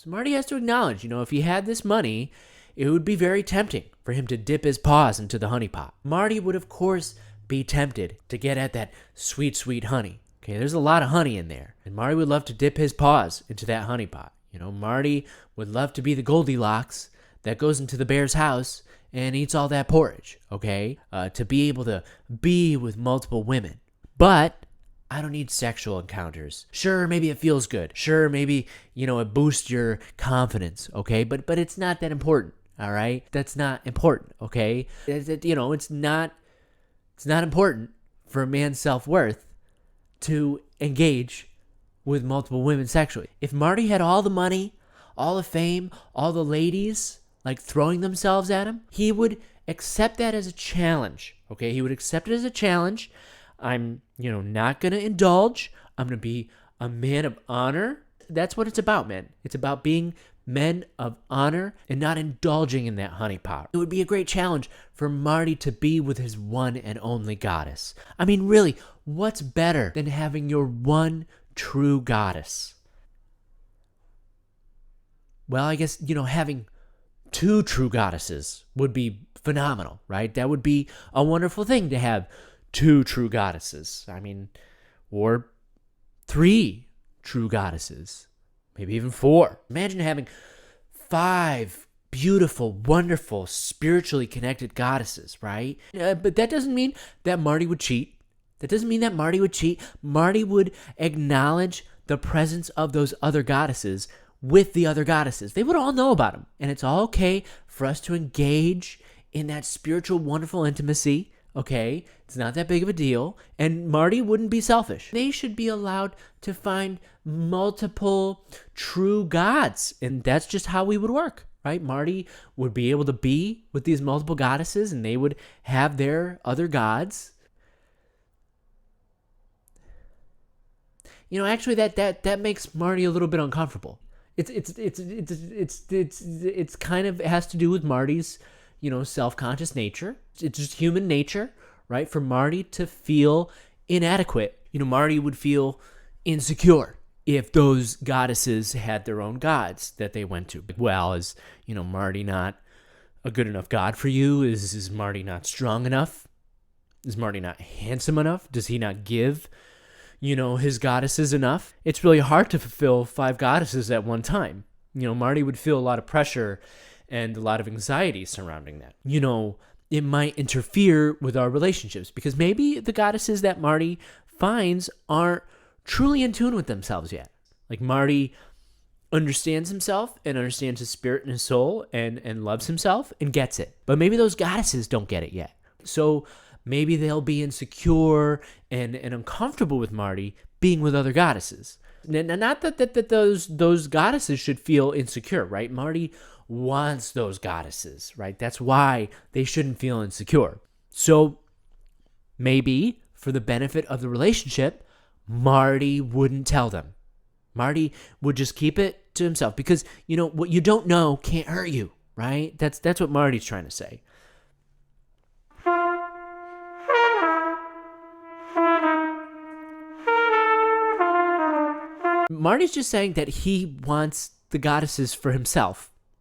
So Marty has to acknowledge, if he had this money, it would be very tempting for him to dip his paws into the honey pot. Marty would, of course, be tempted to get at that sweet, sweet honey. Okay, there's a lot of honey in there. And Marty would love to dip his paws into that honey pot. Marty would love to be the Goldilocks that goes into the bear's house and eats all that porridge, okay? To be able to be with multiple women. But I don't need sexual encounters. Sure, maybe it feels good. Sure, maybe, it boosts your confidence, okay? But it's not that important, all right? That's not important, okay? It's not important for a man's self-worth to engage with multiple women sexually. If Marty had all the money, all the fame, all the ladies, like throwing themselves at him, he would accept that as a challenge, okay? He would accept it as a challenge. I'm, not going to indulge. I'm going to be a man of honor. That's what it's about, man. It's about being men of honor and not indulging in that honeypot. It would be a great challenge for Marty to be with his one and only goddess. I mean, really, what's better than having your one true goddess? Well, I guess, having two true goddesses would be phenomenal, right? That would be a wonderful thing to have two true goddesses. I mean, or three true goddesses, maybe even four. Imagine having 5 beautiful, wonderful, spiritually connected goddesses, right? But that doesn't mean that Marty would cheat. Marty would acknowledge the presence of those other goddesses with the other goddesses. They would all know about them. And it's all okay for us to engage in that spiritual, wonderful intimacy. Okay, it's not that big of a deal, and Marty wouldn't be selfish. They should be allowed to find multiple true gods, and that's just how we would work, right? Marty would be able to be with these multiple goddesses, and they would have their other gods. Actually, that makes Marty a little bit uncomfortable. It's kind of, it has to do with Marty's self-conscious nature. It's just human nature, right? For Marty to feel inadequate. Marty would feel insecure if those goddesses had their own gods that they went to. Well, is, Marty not a good enough god for you? Is Marty not strong enough? Is Marty not handsome enough? Does he not give, his goddesses enough? It's really hard to fulfill 5 goddesses at one time. Marty would feel a lot of pressure and a lot of anxiety surrounding that. It might interfere with our relationships because maybe the goddesses that Marty finds aren't truly in tune with themselves yet. Like Marty understands himself and understands his spirit and his soul and loves himself and gets it. But maybe those goddesses don't get it yet. So maybe they'll be insecure and uncomfortable with Marty being with other goddesses. Not that those goddesses should feel insecure, right? Marty wants those goddesses, right? That's why they shouldn't feel insecure. So maybe for the benefit of the relationship, Marty wouldn't tell them. Marty would just keep it to himself because, what you don't know can't hurt you, right? That's what Marty's trying to say. Marty's just saying that he wants the goddesses for himself.